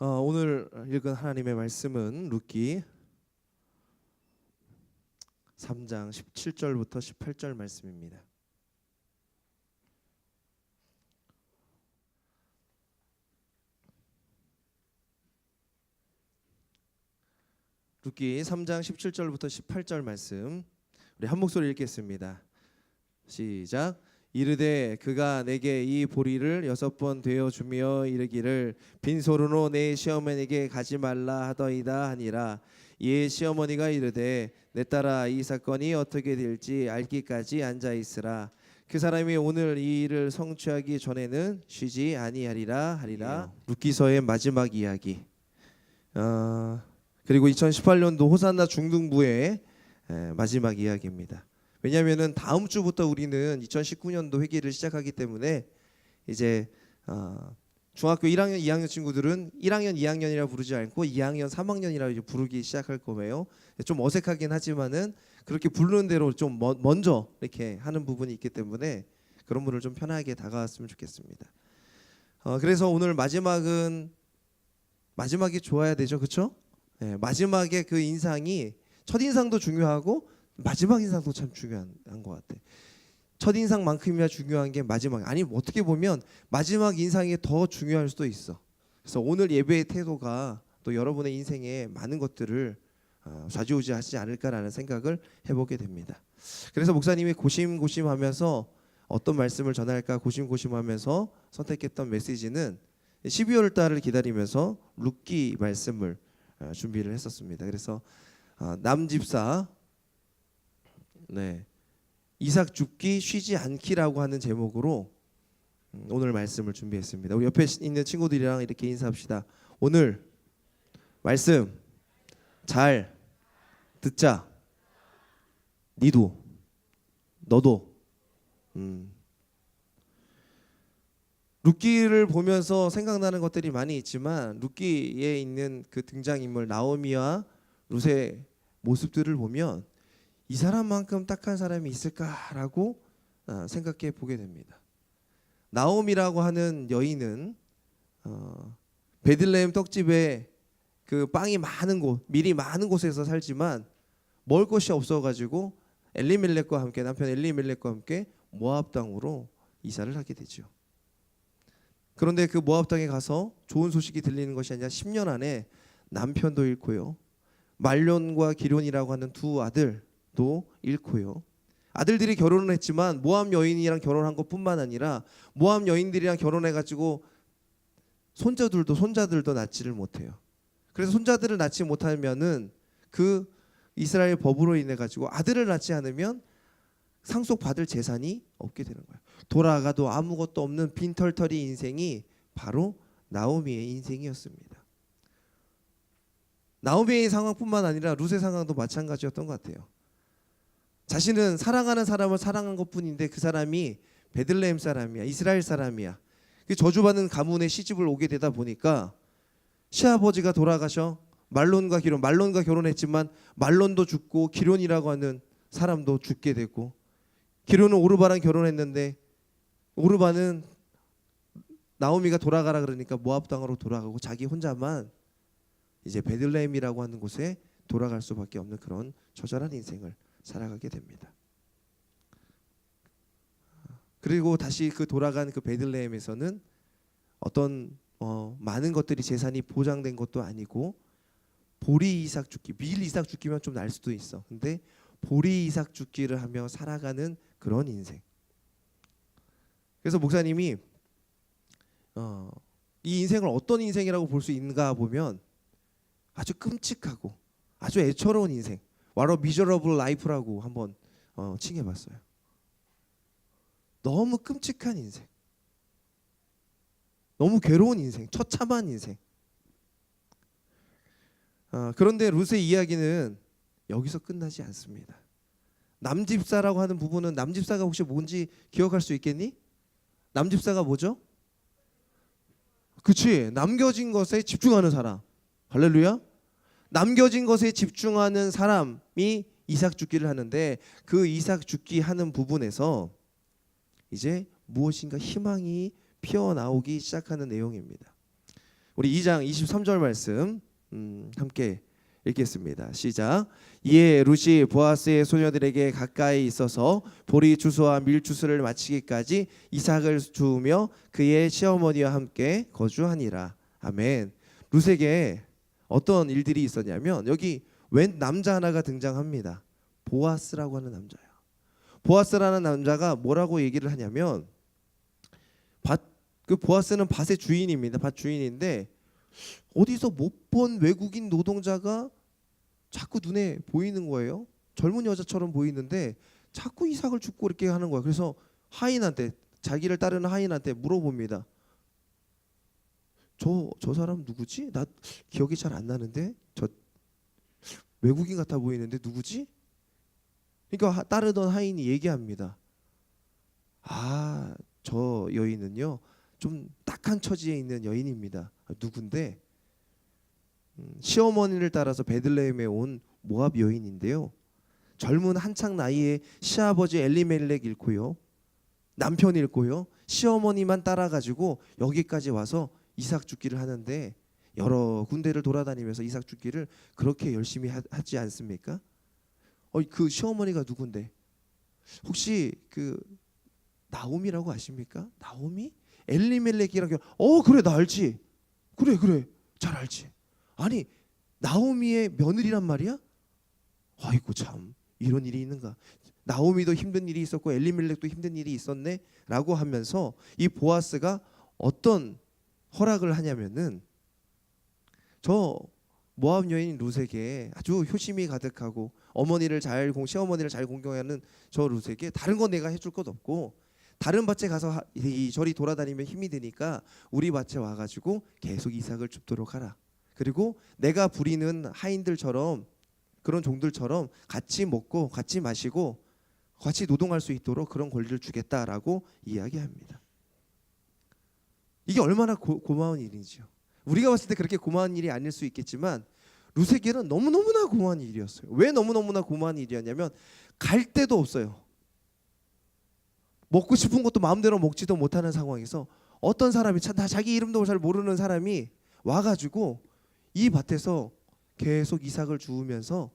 오늘 읽은 하나님의 말씀은 룻기 3장 17절부터 18절 말씀입니다. 룻기 3장 17절부터 18절 말씀 우리 한 목소리 읽겠습니다. 시작. 이르되 그가 내게 이 보리를 6번 되어 주며 이르기를 빈손으로 내 시어머니에게 가지 말라 하더이다 하니라. 이에 시어머니가 이르되 내 딸아 이 사건이 어떻게 될지 알기까지 앉아 있으라. 그 사람이 오늘 이 일을 성취하기 전에는 쉬지 아니하리라 하리라. 룻기서의 마지막 이야기. 그리고 2018년도 호산나 중등부의 마지막 이야기입니다. 왜냐하면은 다음 주부터 우리는 2019년도 회계를 시작하기 때문에 이제 중학교 1학년, 2학년 친구들은 1학년, 2학년이라 부르지 않고 2학년, 3학년이라 이제 부르기 시작할 거예요. 좀 어색하긴 하지만은 그렇게 부르는 대로 좀 먼저 이렇게 하는 부분이 있기 때문에 그런 분을 좀 편하게 다가왔으면 좋겠습니다. 그래서 오늘 마지막이 좋아야 되죠, 그렇죠? 네, 마지막에 그 인상이 첫 인상도 중요하고 마지막 인상도 참 중요한 것 같아. 첫 인상만큼이나 중요한 게 마지막. 아니 어떻게 보면 마지막 인상이 더 중요할 수도 있어. 그래서 오늘 예배의 태도가 또 여러분의 인생에 많은 것들을 좌지우지하지 않을까라는 생각을 해보게 됩니다. 그래서 목사님이 고심고심하면서 어떤 말씀을 전할까 고심고심하면서 선택했던 메시지는 12월 달을 기다리면서 룻기 말씀을 준비를 했었습니다. 그래서 남집사 이삭 죽기 쉬지 않기라고 하는 제목으로 오늘 말씀을 준비했습니다. 우리 옆에 있는 친구들이랑 이렇게 인사합시다. 오늘 말씀 잘 듣자. 니도 너도. 룻기를 보면서 생각나는 것들이 많이 있지만 룻기에 있는 그 등장인물 나오미와 룻의 모습들을 보면 이 사람만큼 딱한 사람이 있을까라고 생각해 보게 됩니다. 나오미라고 하는 여인은 베들레헴 떡집에 그 빵이 많은 곳, 밀이 많은 곳에서 살지만 먹을 것이 없어가지고 남편 엘리멜렉과 함께 모압 땅으로 이사를 하게 되죠. 그런데 그 모압 땅에 가서 좋은 소식이 들리는 것이 아니라 10년 안에 남편도 잃고요, 말론과 기론이라고 하는 두 아들도 잃고요. 아들들이 결혼을 했지만 모압 여인이랑 결혼한 것뿐만 아니라 모압 여인들이랑 결혼해가지고 손자들도 낳지를 못해요. 그래서 손자들을 낳지 못하면은 그 이스라엘 법으로 인해 가지고 아들을 낳지 않으면 상속받을 재산이 없게 되는 거예요. 돌아가도 아무것도 없는 빈털터리 인생이 바로 나오미의 인생이었습니다. 나오미의 상황뿐만 아니라 룻의 상황도 마찬가지였던 것 같아요. 자신은 사랑하는 사람을 사랑한 것뿐인데 그 사람이 베들레헴 사람이야, 이스라엘 사람이야. 그 저주받은 가문에 시집을 오게 되다 보니까 시아버지가 돌아가셔 말론과 결혼했지만 말론도 죽고 기론이라고 하는 사람도 죽게 되고, 기론은 오르바랑 결혼했는데 오르바는 나오미가 돌아가라 그러니까 모압 땅으로 돌아가고 자기 혼자만 이제 베들레헴이라고 하는 곳에 돌아갈 수밖에 없는 그런 처절한 인생을 살아가게 됩니다. 그리고 다시 그 돌아간 그 베들레헴에서는 어떤 많은 것들이 재산이 보장된 것도 아니고 보리 이삭 죽기, 밀 이삭 죽기면 좀 날 수도 있어. 근데 보리 이삭 죽기를 하며 살아가는 그런 인생. 그래서 목사님이 이 인생을 어떤 인생이라고 볼 수 있는가 보면 아주 끔찍하고 아주 애처로운 인생, What a miserable life라고 한번 칭해봤어요. 너무 끔찍한 인생, 너무 괴로운 인생, 처참한 인생. 그런데 룻의 이야기는 여기서 끝나지 않습니다. 남집사라고 하는 부분은, 남집사가 혹시 뭔지 기억할 수 있겠니? 남집사가 뭐죠? 그치, 남겨진 것에 집중하는 사람. 할렐루야. 남겨진 것에 집중하는 사람이 이삭 죽기를 하는데, 그 이삭 죽기 하는 부분에서 이제 무엇인가 희망이 피어나오기 시작하는 내용입니다. 우리 2장 23절 말씀 함께 읽겠습니다. 시작. 이에 룻이 보아스의 소녀들에게 가까이 있어서 보리 주수와 밀 주수를 마치기까지 이삭을 주우며 그의 시어머니와 함께 거주하니라. 아멘. 룻에게 어떤 일들이 있었냐면 여기 웬 남자 하나가 등장합니다. 보아스라고 하는 남자예요. 보아스라는 남자가 뭐라고 얘기를 하냐면 그 보아스는 밭의 주인입니다. 밭 주인인데 어디서 못 본 외국인 노동자가 자꾸 눈에 보이는 거예요. 젊은 여자처럼 보이는데 자꾸 이삭을 줍고 이렇게 하는 거예요. 그래서 하인한테, 자기를 따르는 하인한테 물어봅니다. 저 사람 누구지? 나 기억이 잘 안 나는데 저 외국인 같아 보이는데 누구지? 그러니까 따르던 하인이 얘기합니다. 아, 저 여인은요 좀 딱한 처지에 있는 여인입니다. 누군데? 시어머니를 따라서 베들레헴에 온 모압 여인인데요. 젊은 한창 나이에 시아버지 엘리멜렉 잃고요, 남편 잃고요, 시어머니만 따라가지고 여기까지 와서 이삭 줍기를 하는데 여러 군데를 돌아다니면서 이삭 줍기를 그렇게 열심히 하지 않습니까? 그 시어머니가 누군데? 혹시 그 나오미라고 아십니까? 나오미? 엘리멜렉이랑 그래 나 알지. 그래 잘 알지. 아니 나오미의 며느리란 말이야? 아이고 참 이런 일이 있는가. 나오미도 힘든 일이 있었고 엘리멜렉도 힘든 일이 있었네 라고 하면서 이 보아스가 어떤 허락을 하냐면은 저 모압 여인 룻에게 아주 효심이 가득하고 시어머니를 잘 공경하는 저 룻에게 다른 건 내가 해줄 것 없고 다른 밭에 가서 이저리 돌아다니면 힘이 드니까 우리 밭에 와가지고 계속 이삭을 줍도록 하라. 그리고 내가 부리는 하인들처럼 그런 종들처럼 같이 먹고 같이 마시고 같이 노동할 수 있도록 그런 권리를 주겠다라고 이야기합니다. 이게 얼마나 고마운 일인지요. 우리가 봤을 때 그렇게 고마운 일이 아닐 수 있겠지만 룻에게는 너무너무나 고마운 일이었어요. 왜 너무너무나 고마운 일이었냐면 갈 데도 없어요. 먹고 싶은 것도 마음대로 먹지도 못하는 상황에서 어떤 사람이 자기 이름도 잘 모르는 사람이 와가지고 이 밭에서 계속 이삭을 주우면서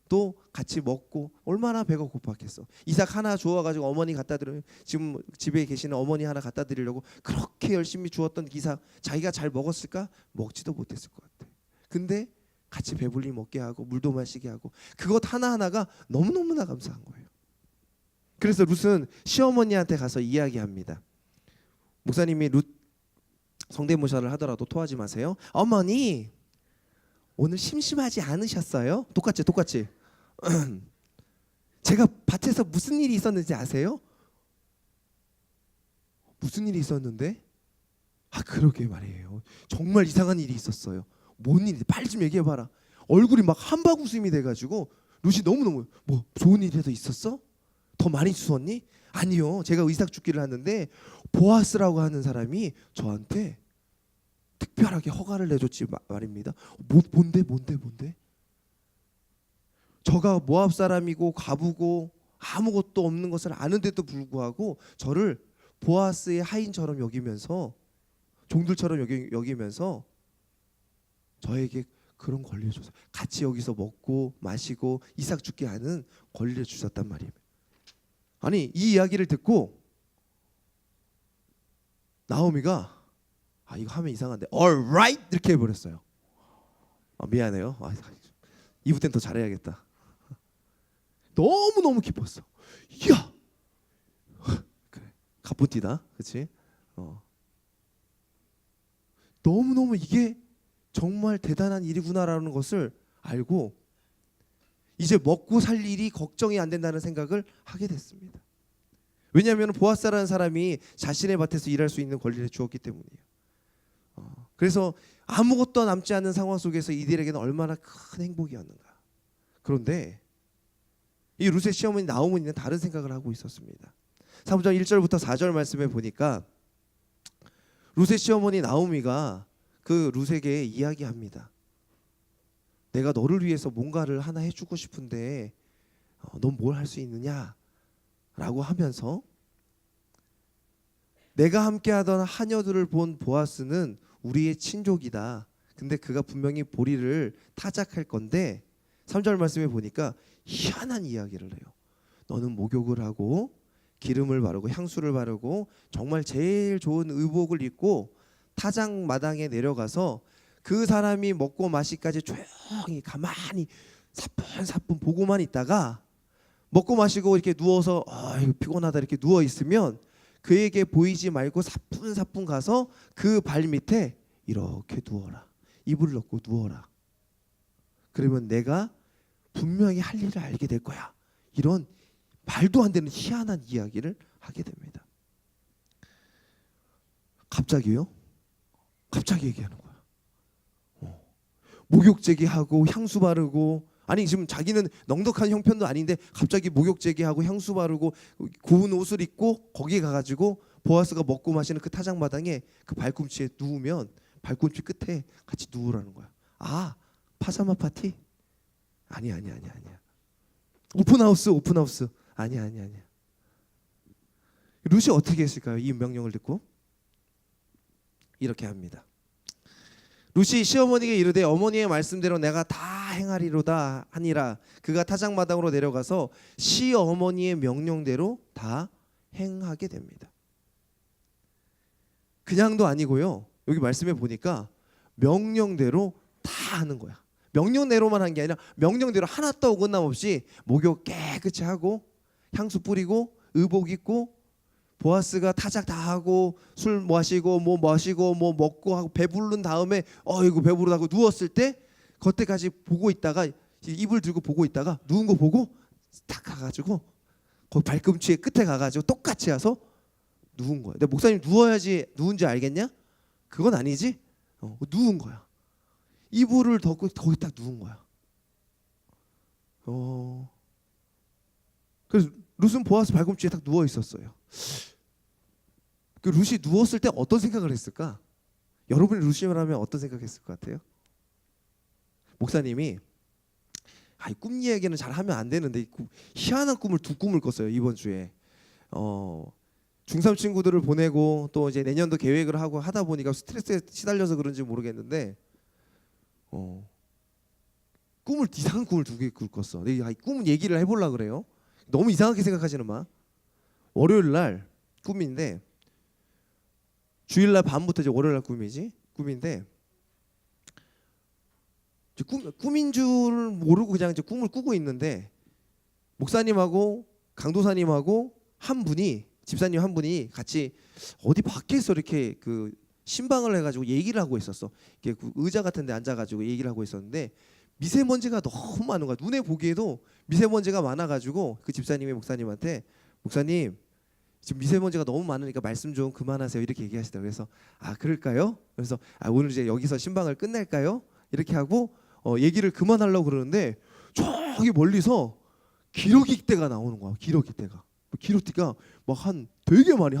또 같이 먹고 얼마나 배가 고팠겠어. 이삭 하나 주워가지고 어머니 갖다 드려, 지금 집에 계시는 어머니 하나 갖다 드리려고 그렇게 열심히 주었던 이삭 자기가 잘 먹었을까? 먹지도 못했을 것 같아. 근데 같이 배불리 먹게 하고 물도 마시게 하고 그것 하나하나가 너무너무나 감사한 거예요. 그래서 룻은 시어머니한테 가서 이야기합니다. 목사님이 룻 성대모사를 하더라도 토하지 마세요. 어머니 오늘 심심하지 않으셨어요? 똑같이 제가 밭에서 무슨 일이 있었는지 아세요? 무슨 일이 있었는데? 그러게 말이에요. 정말 이상한 일이 있었어요. 뭔 일인지 빨리 좀 얘기해봐라. 얼굴이 막 한박 웃음이 돼가지고 룻이 너무너무 뭐 좋은 일이라도 있었어? 더 많이 주웠니? 아니요. 제가 의삭 줍기를 하는데 보아스라고 하는 사람이 저한테 특별하게 허가를 내줬지 말입니다. 뭔데? 저가 모압 사람이고 과부고 아무것도 없는 것을 아는데도 불구하고 저를 보아스의 하인처럼 여기면서 종들처럼 여기면서 저에게 그런 권리를 줬어요. 같이 여기서 먹고 마시고 이삭 줍기 하는 권리를 주셨단 말이에요. 아니 이 이야기를 듣고 나오미가 이거 하면 이상한데 alright 이렇게 해버렸어요. 미안해요. 이부 때는 더 잘해야겠다. 너무너무 기뻤어. 이야 그래 가뿐띠다 그치? 너무너무 이게 정말 대단한 일이구나라는 것을 알고 이제 먹고 살 일이 걱정이 안 된다는 생각을 하게 됐습니다. 왜냐하면 보아스라는 사람이 자신의 밭에서 일할 수 있는 권리를 주었기 때문이에요. 그래서 아무것도 남지 않는 상황 속에서 이들에게는 얼마나 큰 행복이었는가. 그런데 이 룻의 시어머니 나오미는 다른 생각을 하고 있었습니다. 3장 1절부터 4절 말씀에 보니까 룻의 시어머니 나오미가 그 룻에게 이야기합니다. 내가 너를 위해서 뭔가를 하나 해주고 싶은데 넌 뭘 할 수 있느냐? 라고 하면서 내가 함께하던 하녀들을 본 보아스는 우리의 친족이다. 근데 그가 분명히 보리를 타작할 건데 3절 말씀에 보니까 희한한 이야기를 해요. 너는 목욕을 하고 기름을 바르고 향수를 바르고 정말 제일 좋은 의복을 입고 타작 마당에 내려가서 그 사람이 먹고 마시기까지 조용히 가만히 사뿐사뿐 보고만 있다가 먹고 마시고 이렇게 누워서 이거 피곤하다 이렇게 누워 있으면 그에게 보이지 말고 사뿐사뿐 가서 그 발 밑에 이렇게 누워라. 이불을 넣고 누워라. 그러면 내가 분명히 할 일을 알게 될 거야. 이런 말도 안 되는 희한한 이야기를 하게 됩니다. 갑자기요? 갑자기 얘기하는 거야. 목욕 제기하고 향수 바르고, 아니 지금 자기는 넉넉한 형편도 아닌데 갑자기 목욕 제기하고 향수 바르고 고운 옷을 입고 거기에 가가지고 보아스가 먹고 마시는 그 타작마당에 그 발꿈치에 누우면 발꿈치 끝에 같이 누우라는 거야. 아, 파자마 파티? 아니야. 오픈하우스. 아니야. 루시 어떻게 했을까요? 이 명령을 듣고 이렇게 합니다. 루시 시어머니에게 이르되 어머니의 말씀대로 내가 다 행하리로다 하니라. 그가 타작마당으로 내려가서 시어머니의 명령대로 다 행하게 됩니다. 그냥도 아니고요. 여기 말씀에 보니까 명령대로 다 하는 거야. 명령대로만 한 게 아니라 명령대로 하나도 어긋남없이 목욕 깨끗이 하고 향수 뿌리고 의복 입고 보아스가 타작 다 하고 술 마시고 뭐 먹고 하고 배부른 다음에 이거 배부르다고 누웠을 때 그때까지 보고 있다가 이불 들고 보고 있다가 누운 거 보고 딱 가가지고 거기 발꿈치에 끝에 가가지고 똑같이 가서 누운 거야. 근데 목사님 누워야지 누운지 알겠냐? 그건 아니지. 누운 거야. 이불을 덮고 거기 딱 누운 거야. 그래서 룻은 보아스 발꿈치에 딱 누워 있었어요. 그 룻이 누웠을 때 어떤 생각을 했을까? 여러분이 룻이라면 어떤 생각했을 것 같아요? 목사님이 이 꿈 이야기는 잘 하면 안 되는데 희한한 꿈을 두 꿈을 꿨어요. 이번 주에 중3 친구들을 보내고 또 이제 내년도 계획을 하고 하다 보니까 스트레스에 시달려서 그런지 모르겠는데 이상한 꿈을 두 개 꿨어. 이 꿈은 얘기를 해보려고 그래요. 너무 이상하게 생각하지는 마. 월요일 날 꿈인데 주일날 밤부터 이제 월요일 날 꿈인데 꿈인 줄 모르고 그냥 이제 꿈을 꾸고 있는데 목사님하고 강도사님하고 집사님 한 분이 같이 어디 밖에서 이렇게 그 신방을 해가지고 얘기를 하고 있었어. 이게 그 의자 같은데 앉아가지고 얘기를 하고 있었는데 미세먼지가 너무 많은 거야. 눈에 보기에도 미세먼지가 많아가지고 그 집사님이 목사님한테 목사님 지금 미세먼지가 너무 많으니까 말씀 좀 그만하세요 이렇게 얘기하시더라고요. 그래서 그럴까요? 그래서 오늘 이제 여기서 신방을 끝낼까요? 이렇게 하고 얘기를 그만하려고 그러는데 저기 멀리서 기러기떼가 나오는 거야. 기러기떼가 막 되게 많이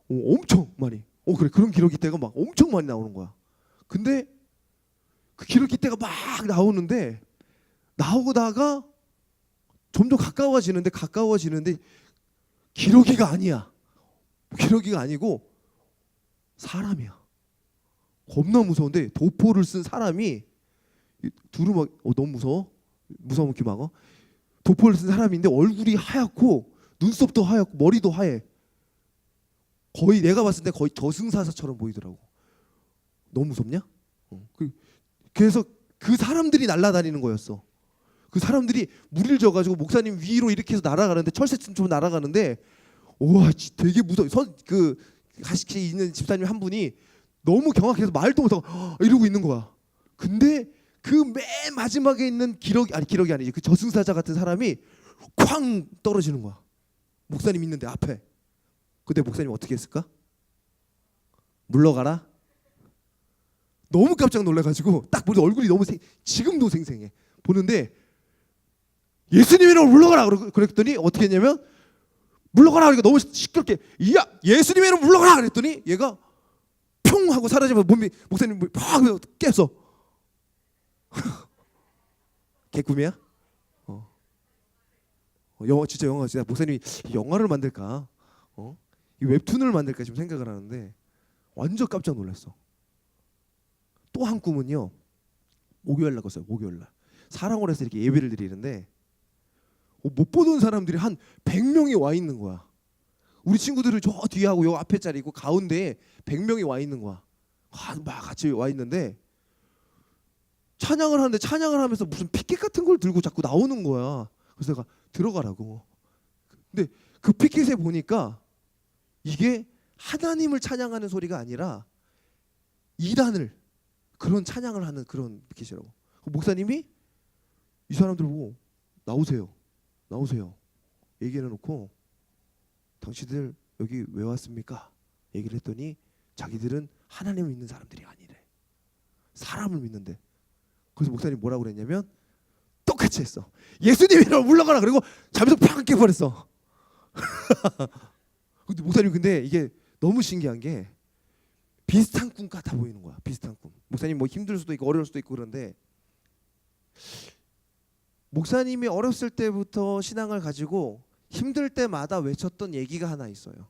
엄청 많이 그래 그런 기러기떼가 막 엄청 많이 나오는 거야. 근데 그 기러기떼가 막 나오는데 나오다가 점점 가까워지는데 기러기가 아니야. 기러기가 아니고 사람이야. 겁나 무서운데 도포를 쓴 사람이 두루마기 너무 무서우면 기막어. 도포를 쓴 사람인데 얼굴이 하얗고 눈썹도 하얗고 머리도 하얘. 거의 내가 봤을 때 거의 저승사자처럼 보이더라고. 너무 무섭냐? 그래서 그 사람들이 날아다니는 거였어. 그 사람들이 무리를 져가지고 목사님 위로 이렇게 해서 날아가는데 철새처럼 날아가는데 우와 되게 무서워. 그 같이 있는 집사님 한 분이 너무 경악해서 말도 못하고 이러고 있는 거야. 근데 그 맨 마지막에 있는 기러기 아니지 그 저승사자 같은 사람이 쾅 떨어지는 거야. 목사님 있는데 앞에. 근데 목사님 어떻게 했을까? 물러가라. 너무 깜짝 놀라가지고 딱 보니 얼굴이 너무 지금도 생생해. 보는데 예수님이라고 물러가라 그랬더니 어떻게 했냐면 물러가라 그러니까 너무 시끄럽게 야 예수님이라고 물러가라 그랬더니 얘가 평 하고 사라지면서 목사님 팍 깼어. 개꿈이야? 진짜 목사님이 영화를 만들까? 이 웹툰을 만들까 지금 생각을 하는데 완전 깜짝 놀랐어. 또 한 꿈은요. 목요일 날 꿨어요. 목요일 날. 사랑원에서 이렇게 예배를 드리는데 못 보던 사람들이 한 100명이 와 있는 거야. 우리 친구들은 저 뒤에 하고 요 앞에 자리 있고 가운데에 100명이 와 있는 거야. 막 같이 와 있는데 찬양을 하는데 찬양을 하면서 무슨 피켓 같은 걸 들고 자꾸 나오는 거야. 그래서 내가 들어가라고. 근데 그 피켓에 보니까 이게 하나님을 찬양하는 소리가 아니라 이단을 그런 찬양을 하는 그런 피켓이라고. 목사님이 이 사람들 보고 나오세요. 나오세요. 얘기를 해놓고 당신들 여기 왜 왔습니까? 얘기를 했더니 자기들은 하나님을 믿는 사람들이 아니래. 사람을 믿는데. 그래서 목사님 뭐라고 그랬냐면 똑같이 했어. 예수님이라고 물러가라. 그리고 잠에서 팍 깨버렸어. 근데 목사님 근데 이게 너무 신기한 게 비슷한 꿈 같아 보이는 거야. 비슷한 꿈. 목사님 뭐 힘들 수도 있고 어려울 수도 있고 그런데 목사님이 어렸을 때부터 신앙을 가지고 힘들 때마다 외쳤던 얘기가 하나 있어요.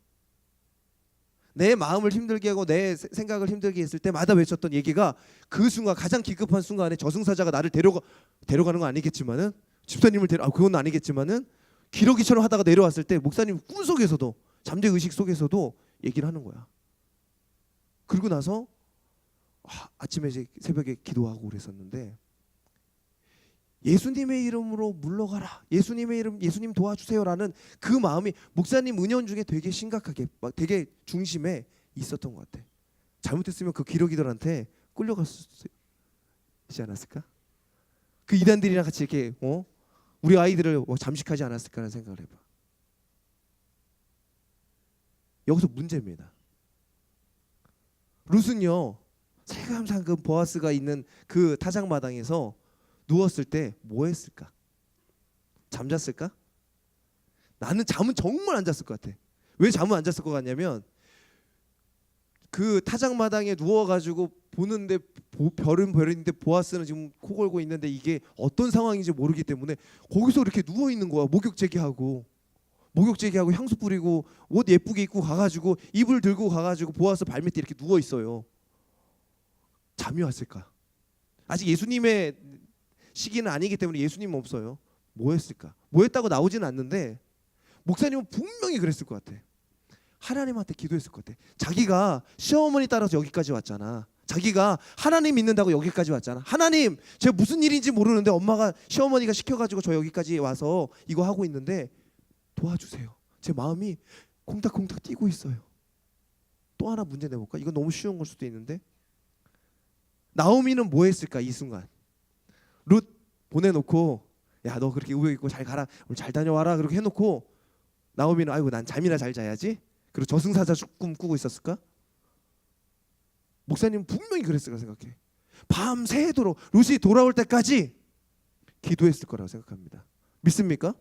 내 마음을 힘들게 하고 내 생각을 힘들게 했을 때마다 외쳤던 얘기가 그 순간 가장 기급한 순간에 저승사자가 나를 데려가는 건 아니겠지만은 집사님을 그건 아니겠지만은 기러기처럼 하다가 내려왔을 때 목사님 꿈속에서도 잠재 의식 속에서도 얘기를 하는 거야. 그리고 나서 아침에 이제 새벽에 기도하고 그랬었는데 예수님의 이름으로 물러가라. 예수님의 이름 예수님 도와주세요라는 그 마음이 목사님 은연 중에 되게 심각하게 막 되게 중심에 있었던 것 같아. 잘못했으면 그 기러기들한테 끌려갔지 않았을까? 그 이단들이랑 같이 이렇게 우리 아이들을 잠식하지 않았을까라는 생각을 해봐. 여기서 문제입니다. 룻은요 살금살금 보아스가 있는 그 타작마당에서 누웠을 때 뭐 했을까? 잠잤을까? 나는 잠은 정말 안 잤을 것 같아. 왜 잠은 안 잤을 것 같냐면 그 타작마당에 누워가지고 보는데 별인데 보아스는 지금 코 골고 있는데 이게 어떤 상황인지 모르기 때문에 거기서 이렇게 누워 있는 거야. 목욕제기하고 향수 뿌리고 옷 예쁘게 입고 가가지고 이불 들고 가가지고 보아스 발밑에 이렇게 누워 있어요. 잠이 왔을까? 아직 예수님의 시기는 아니기 때문에 예수님은 없어요. 뭐 했을까? 뭐 했다고 나오지는 않는데 목사님은 분명히 그랬을 것 같아. 하나님한테 기도했을 것 같아. 자기가 시어머니 따라서 여기까지 왔잖아. 자기가 하나님 믿는다고 여기까지 왔잖아. 하나님, 제가 무슨 일인지 모르는데 엄마가 시어머니가 시켜가지고 저 여기까지 와서 이거 하고 있는데 도와주세요. 제 마음이 콩닥콩닥 뛰고 있어요. 또 하나 문제 내볼까? 이건 너무 쉬운 걸 수도 있는데 나오미는 뭐 했을까? 이 순간 룻 보내놓고 야 너 그렇게 우여 있고 잘 가라 오늘 잘 다녀와라 그렇게 해놓고 나오미는 아이고 난 잠이나 잘 자야지. 그리고 저승사자 꿈 꾸고 있었을까? 목사님 분명히 그랬을 거라 생각해. 밤새도록 룻이 돌아올 때까지 기도했을 거라고 생각합니다. 믿습니까?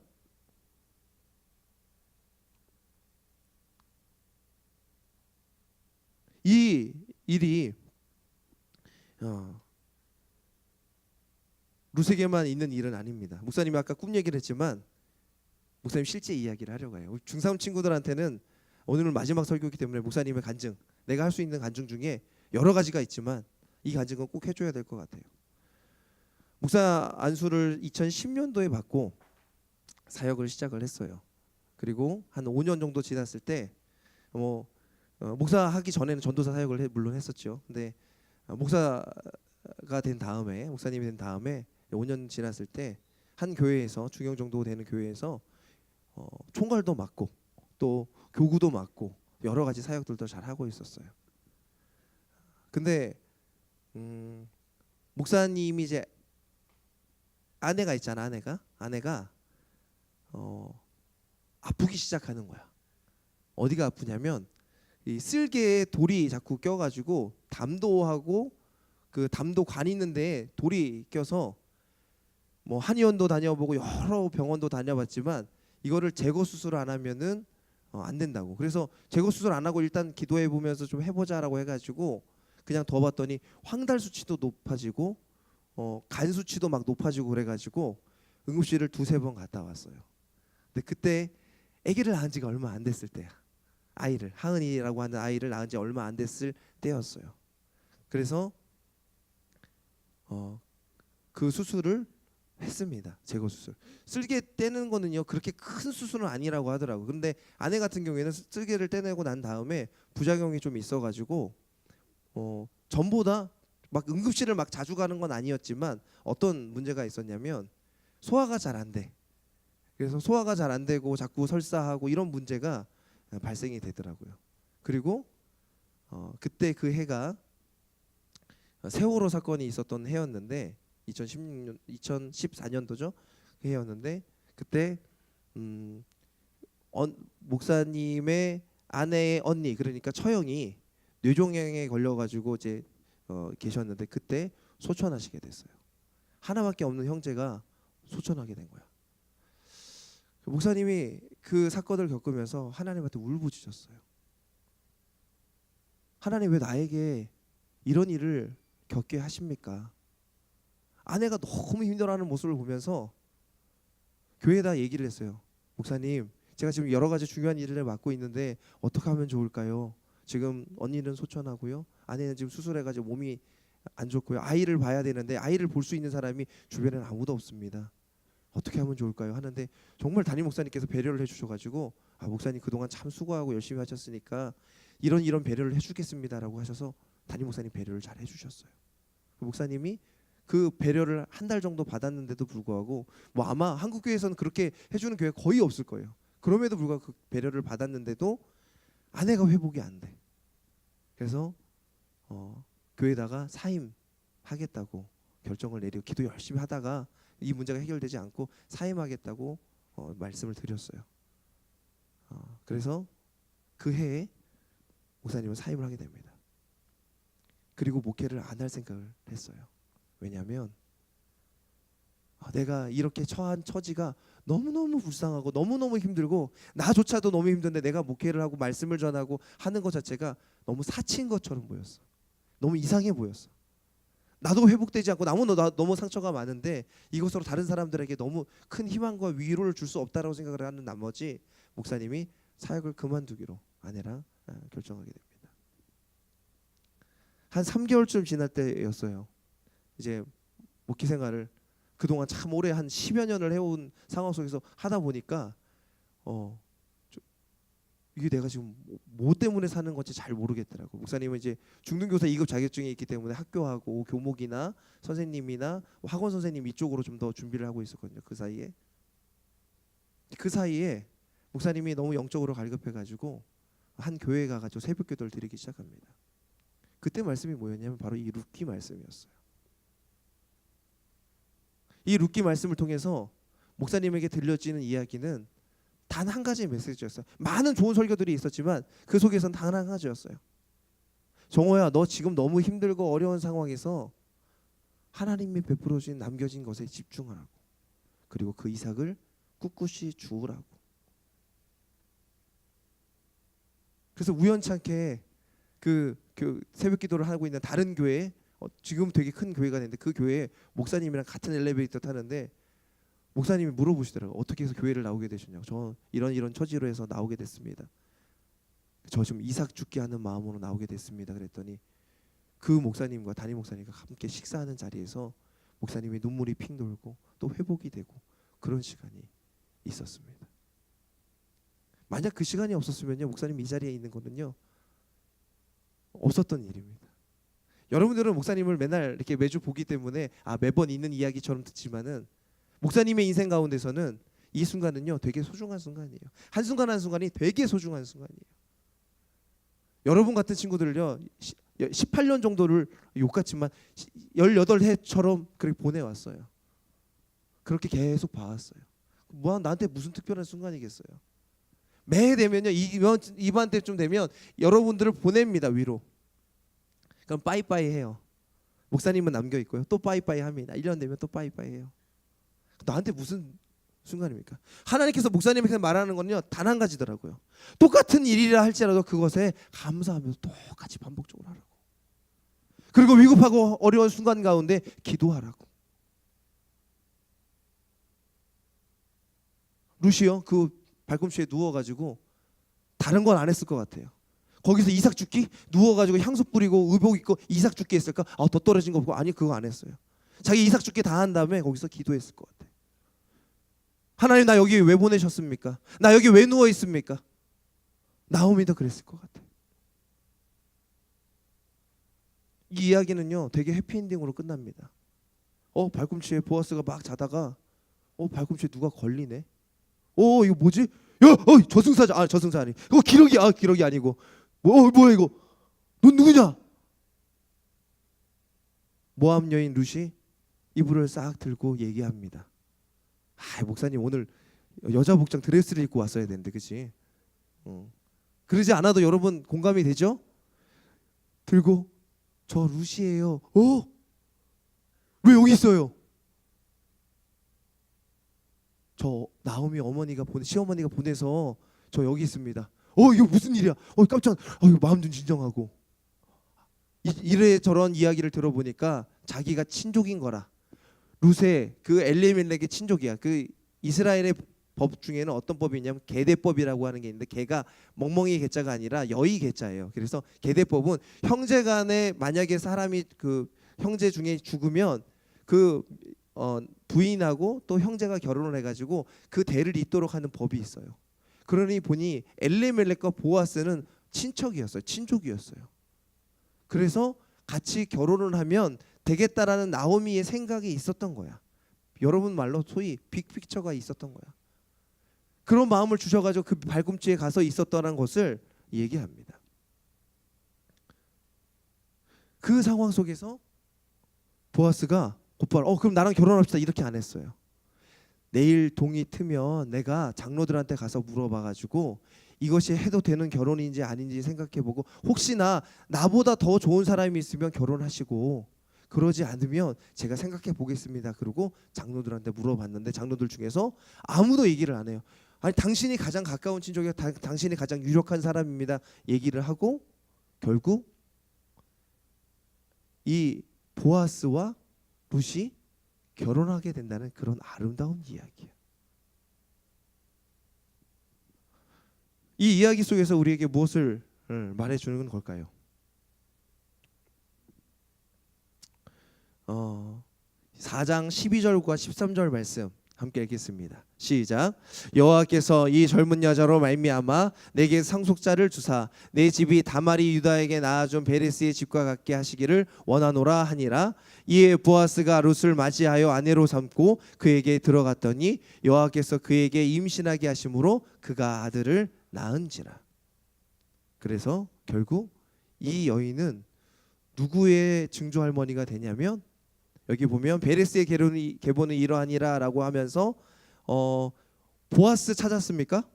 이 일이 룻에게만 있는 일은 아닙니다. 목사님이 아까 꿈 얘기를 했지만 목사님 실제 이야기를 하려고 해요. 중3 친구들한테는 오늘은 마지막 설교이기 때문에 목사님의 간증, 내가 할 수 있는 간증 중에 여러 가지가 있지만 이 간증은 꼭 해줘야 될 것 같아요. 목사 안수를 2010년도에 받고 사역을 시작을 했어요. 그리고 한 5년 정도 지났을 때 목사 하기 전에는 전도사 사역을 물론 했었죠. 근데 목사가 된 다음에 목사님이 된 다음에 5년 지났을 때 한 교회에서 중형 정도 되는 교회에서 총괄도 맡고 또 교구도 맡고 여러 가지 사역들도 잘 하고 있었어요. 근데 목사님이 이제 아내가 있잖아. 아내가 아프기 시작하는 거야. 어디가 아프냐면 이 쓸개에 돌이 자꾸 껴가지고 담도하고 그 담도관 있는데 돌이 껴서 뭐 한의원도 다녀보고 여러 병원도 다녀봤지만 이거를 제거 수술 안 하면은 안 된다고. 그래서 제거 수술 안 하고 일단 기도해 보면서 좀 해보자라고 해가지고 그냥 더 봤더니 황달 수치도 높아지고 간 수치도 막 높아지고 그래가지고 응급실을 2-3번 갔다 왔어요. 근데 그때 아기를 낳은 지가 얼마 안 됐을 때야. 아이를 하은이라고 하는 아이를 낳은 지 얼마 안 됐을 때였어요. 그래서 그 수술을 했습니다. 제거 수술. 쓸개 떼는 거는요 그렇게 큰 수술은 아니라고 하더라고. 근데 아내 같은 경우에는 쓸개를 떼내고 난 다음에 부작용이 좀 있어가지고 전보다 막 응급실을 막 자주 가는 건 아니었지만 어떤 문제가 있었냐면 소화가 잘 안 돼. 그래서 소화가 잘 안 되고 자꾸 설사하고 이런 문제가 발생이 되더라고요. 그리고 그때 그 해가 세월호 사건이 있었던 해였는데 2016년 2014년도죠. 그 해였는데 그때 목사님의 아내의 언니 그러니까 처형이 뇌종양에 걸려가지고 이제 계셨는데 그때 소천하시게 됐어요. 하나밖에 없는 형제가 소천하게 된 거야. 목사님이 그 사건을 겪으면서 하나님한테 울부짖었어요. 하나님 왜 나에게 이런 일을 겪게 하십니까? 아내가 너무 힘들어하는 모습을 보면서 교회에다 얘기를 했어요. 목사님, 제가 지금 여러 가지 중요한 일을 맡고 있는데 어떻게 하면 좋을까요? 지금 언니는 소천하고요. 아내는 지금 수술해가지고 몸이 안 좋고요. 아이를 봐야 되는데 아이를 볼 수 있는 사람이 주변에는 아무도 없습니다. 어떻게 하면 좋을까요? 하는데 정말 담임 목사님께서 배려를 해주셔가지고 목사님 그동안 참 수고하고 열심히 하셨으니까 이런 배려를 해주겠습니다라고 하셔서 담임 목사님 배려를 잘 해주셨어요. 목사님이 그 배려를 한 달 정도 받았는데도 불구하고 뭐 아마 한국 교회에서는 그렇게 해주는 교회 거의 없을 거예요. 그럼에도 불구하고 그 배려를 받았는데도 아내가 회복이 안 돼. 그래서 교회에다가 사임하겠다고 결정을 내리고 기도 열심히 하다가 이 문제가 해결되지 않고 사임하겠다고 말씀을 드렸어요. 그래서 그 해에 목사님은 사임을 하게 됩니다. 그리고 목회를 안 할 생각을 했어요. 왜냐하면 내가 이렇게 처한 처지가 너무너무 불쌍하고 너무너무 힘들고 나조차도 너무 힘든데 내가 목회를 하고 말씀을 전하고 하는 것 자체가 너무 사치인 것처럼 보였어. 너무 이상해 보였어. 나도 회복되지 않고 너무 상처가 많은데 이것으로 다른 사람들에게 너무 큰 희망과 위로를 줄 수 없다라고 생각을 하는 나머지 목사님이 사역을 그만두기로 아내랑 결정하게 됩니다. 한 3개월쯤 지날 때였어요. 이제 목회 생활을 그동안 참 오래 한 10여 년을 해온 상황 속에서 하다 보니까 이게 내가 지금 뭐 때문에 사는 건지 잘 모르겠더라고. 목사님은 이제 중등교사 2급 자격증이 있기 때문에 학교하고 교목이나 선생님이나 학원 선생님 이쪽으로 좀 더 준비를 하고 있었거든요. 그 사이에 목사님이 너무 영적으로 갈급해가지고 한 교회에 가가지고 새벽기도를 드리기 시작합니다. 그때 말씀이 뭐였냐면 바로 이 룻기 말씀이었어요. 이 룻기 말씀을 통해서 목사님에게 들려지는 이야기는 단 한 가지의 메시지였어요. 많은 좋은 설교들이 있었지만 그 속에서는 단 한 가지였어요. 정호야, 너 지금 너무 힘들고 어려운 상황에서 하나님이 베풀어 주신 남겨진 것에 집중하라고. 그리고 그 이삭을 꿋꿋이 주우라고. 그래서 우연찮게 그 새벽 기도를 하고 있는 다른 교회, 지금 되게 큰 교회가 됐는데 그 교회에 목사님이랑 같은 엘리베이터 타는데 목사님이 물어보시더라고요. 어떻게 해서 교회를 나오게 되셨냐고. 저 이런 처지로 해서 나오게 됐습니다. 저 지금 이삭 죽게 하는 마음으로 나오게 됐습니다. 그랬더니 그 목사님과 담임 목사님과 함께 식사하는 자리에서 목사님이 눈물이 핑 돌고 또 회복이 되고 그런 시간이 있었습니다. 만약 그 시간이 없었으면요, 목사님 이 자리에 있는 거는요 없었던 일입니다. 여러분들은 목사님을 맨날 이렇게 매주 보기 때문에 매번 있는 이야기처럼 듣지만은 목사님의 인생 가운데서는 이 순간은요 되게 소중한 순간이에요. 한순간 한순간이 되게 소중한 순간이에요. 여러분 같은 친구들을요 18년 정도를 욕같지만 18해처럼 그렇게 보내왔어요. 그렇게 계속 봐왔어요. 나한테 무슨 특별한 순간이겠어요. 매해 되면요 이번 때쯤 되면 여러분들을 보냅니다. 위로. 그럼 빠이빠이 해요. 목사님은 남겨있고요 또 빠이빠이 합니다. 1년 되면 또 빠이빠이 해요. 나한테 무슨 순간입니까? 하나님께서 목사님에게 말하는 건요 단 한 가지더라고요. 똑같은 일이라 할지라도 그것에 감사하면서 똑같이 반복적으로 하라고. 그리고 위급하고 어려운 순간 가운데 기도하라고. 루시요 그 발꿈치에 누워가지고 다른 건 안 했을 것 같아요. 거기서 이삭 죽기 누워가지고 향수 뿌리고 의복 입고 이삭 죽기 했을까? 더 떨어진 거 보고 아니 그거 안 했어요. 자기 이삭 죽게 다 한 다음에 거기서 기도했을 것 같아. 하나님, 나 여기 왜 보내셨습니까? 나 여기 왜 누워 있습니까? 나오미도 그랬을 것 같아. 이 이야기는요 되게 해피엔딩으로 끝납니다. 발꿈치에 보아스가 막 자다가 발꿈치에 누가 걸리네. 이거 뭐지? 야, 저승사자. 저승사 아니. 기러기 아니고. 뭐야 이거? 넌 누구냐? 모압 여인 룻이 이불을 싹 들고 얘기합니다. 목사님 오늘 여자 복장 드레스를 입고 왔어야 되는데, 그렇지? 그러지 않아도 여러분 공감이 되죠? 들고 저 룻이에요. 왜 여기 있어요? 저 나오미 시어머니가 보내서 저 여기 있습니다. 이거 무슨 일이야? 깜짝. 마음 좀 진정하고. 이래저런 이야기를 들어보니까 자기가 친족인 거라. 룻의 그 엘리멜렉의 친족이야. 그 이스라엘의 법 중에는 어떤 법이 있냐면 계대법이라고 하는 게 있는데, 계가 멍멍이 계자가 아니라 여의 계자예요. 그래서 계대법은 형제간에 만약에 사람이 그 형제 중에 죽으면 그 부인하고 또 형제가 결혼을 해가지고 그 대를 잇도록 하는 법이 있어요. 그러니 보니 엘리멜렉과 보아스는 친척이었어요. 친족이었어요. 그래서 같이 결혼을 하면 되겠다라는 나오미의 생각이 있었던 거야. 여러분 말로 소위 빅픽처가 있었던 거야. 그런 마음을 주셔가지고 그 발꿈치에 가서 있었다는 것을 얘기합니다. 그 상황 속에서 보아스가 곧바로 그럼 나랑 결혼합시다 이렇게 안 했어요. 내일 동이 트면 내가 장로들한테 가서 물어봐가지고 이것이 해도 되는 결혼인지 아닌지 생각해보고, 혹시나 나보다 더 좋은 사람이 있으면 결혼하시고 그러지 않으면 제가 생각해 보겠습니다. 그리고 장로들한테 물어봤는데 장로들 중에서 아무도 얘기를 안 해요. 아니, 당신이 가장 가까운 친족이고 당신이 가장 유력한 사람입니다 얘기를 하고, 결국 이 보아스와 룻이 결혼하게 된다는 그런 아름다운 이야기예요. 이 이야기 속에서 우리에게 무엇을 말해주는 걸까요? 4장 12절과 13절 말씀 함께 읽겠습니다. 시작. 여호와께서 이 젊은 여자로 말미암아 내게 상속자를 주사 내 집이 다말이 유다에게 낳아준 베레스의 집과 같게 하시기를 원하노라 하니라. 이에 보아스가 룻을 맞이하여 아내로 삼고 그에게 들어갔더니 여호와께서 그에게 임신하게 하심으로 그가 아들을 낳은지라. 그래서 결국 이 여인은 누구의 증조 할머니가 되냐면, 여기 보면 베레스의 계보는 이러하니라라고 하면서 보아스 찾았습니까?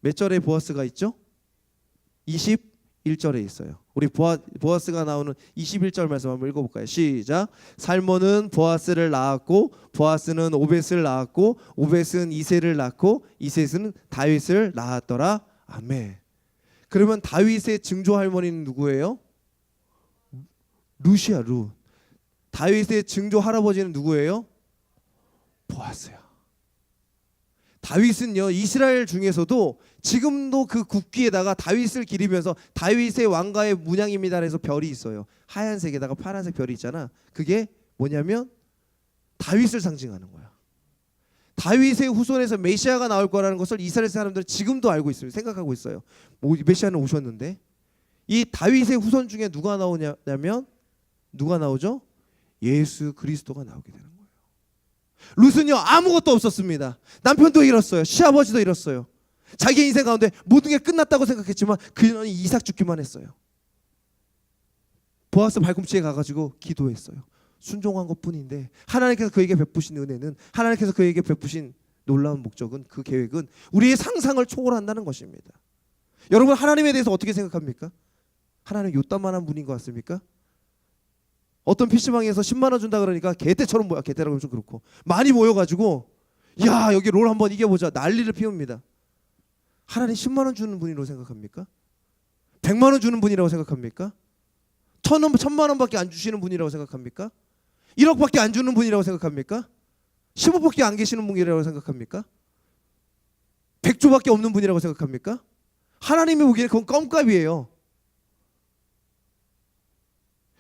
몇 절에 보아스가 있죠? 21절에 있어요. 우리 보아스가 나오는 21절 말씀 한번 읽어볼까요? 시작. 살몬은 보아스를 낳았고 보아스는 오벳을 낳았고 오벳은 이셋을 낳고 이셋은 다윗을 낳았더라. 아멘. 그러면 다윗의 증조 할머니는 누구예요? 룻이야, 룻. 다윗의 증조 할아버지는 누구예요? 보아스야. 다윗은요, 이스라엘 중에서도 지금도 그 국기에다가 다윗을 기리면서 다윗의 왕가의 문양입니다 해서 별이 있어요. 하얀색에다가 파란색 별이 있잖아. 그게 뭐냐면 다윗을 상징하는 거야. 다윗의 후손에서 메시아가 나올 거라는 것을 이스라엘 사람들은 지금도 알고 있어요. 생각하고 있어요. 메시아는 오셨는데, 이 다윗의 후손 중에 누가 나오냐면 누가 나오죠? 예수 그리스도가 나오게 되는 거예요. 룻은요, 아무것도 없었습니다. 남편도 잃었어요. 시아버지도 잃었어요. 자기 인생 가운데 모든 게 끝났다고 생각했지만 그는 이삭 죽기만 했어요. 보아스 발꿈치에 가가지고 기도했어요. 순종한 것뿐인데 하나님께서 그에게 베푸신 은혜는, 하나님께서 그에게 베푸신 놀라운 목적은, 그 계획은 우리의 상상을 초월한다는 것입니다. 여러분, 하나님에 대해서 어떻게 생각합니까? 하나님 요딴만한 분인 것 같습니까? 어떤 PC방에서 10만 원 준다 그러니까 개떼처럼 모여, 개떼라고 하면 좀 그렇고 많이 모여가지고 야, 여기 롤 한번 이겨보자 난리를 피웁니다. 하나님 10만 원 주는 분이라고 생각합니까? 100만 원 주는 분이라고 생각합니까? 1000만 원밖에 안 주시는 분이라고 생각합니까? 1억밖에 안 주는 분이라고 생각합니까? 10억밖에 안 계시는 분이라고 생각합니까? 100조밖에 없는 분이라고 생각합니까? 하나님이 보기에는 그건 껌값이에요.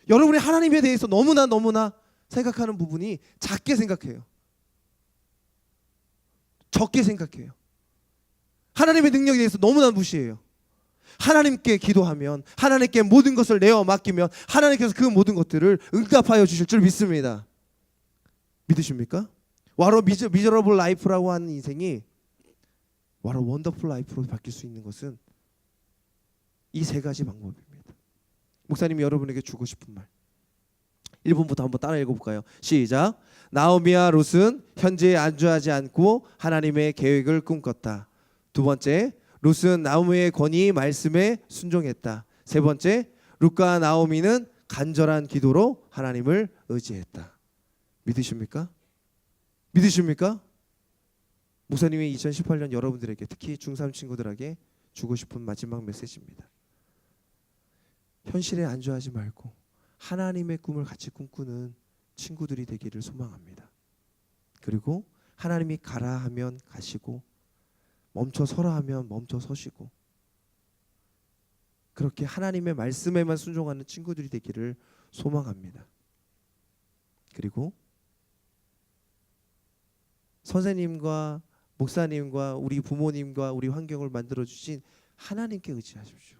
여러분이 하나님에 대해서 너무나 생각하는 부분이 작게 생각해요. 적게 생각해요. 하나님의 능력에 대해서 너무나 무시해요. 하나님께 기도하면 하나님께 모든 것을 내어 맡기면 하나님께서 그 모든 것들을 응답하여 주실 줄 믿습니다. 믿으십니까? 와로 미저러블 라이프라고 하는 인생이 와로 원더풀 라이프로 바뀔 수 있는 것은 이 세 가지 방법입니다. 목사님이 여러분에게 주고 싶은 말 1번부터 한번 따라 읽어볼까요? 시작. 나오미와 롯은 현재에 안주하지 않고 하나님의 계획을 꿈꿨다. 두 번째, 롯은 나오미의 권위 말씀에 순종했다. 세 번째, 롯과 나오미는 간절한 기도로 하나님을 의지했다. 믿으십니까? 믿으십니까? 목사님이 2018년 여러분들에게 특히 중3 친구들에게 주고 싶은 마지막 메시지입니다. 현실에 안주하지 말고 하나님의 꿈을 같이 꿈꾸는 친구들이 되기를 소망합니다. 그리고 하나님이 가라 하면 가시고 멈춰 서라 하면 멈춰 서시고 그렇게 하나님의 말씀에만 순종하는 친구들이 되기를 소망합니다. 그리고 선생님과 목사님과 우리 부모님과 우리 환경을 만들어 주신 하나님께 의지하십시오.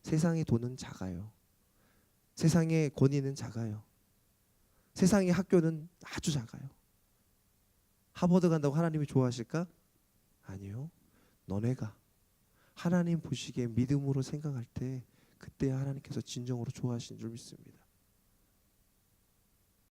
세상의 돈은 작아요. 세상의 권위는 작아요. 세상의 학교는 아주 작아요. 하버드 간다고 하나님이 좋아하실까? 아니요. 너네가 하나님 보시기에 믿음으로 생각할 때 그때 하나님께서 진정으로 좋아하시는 줄 믿습니다.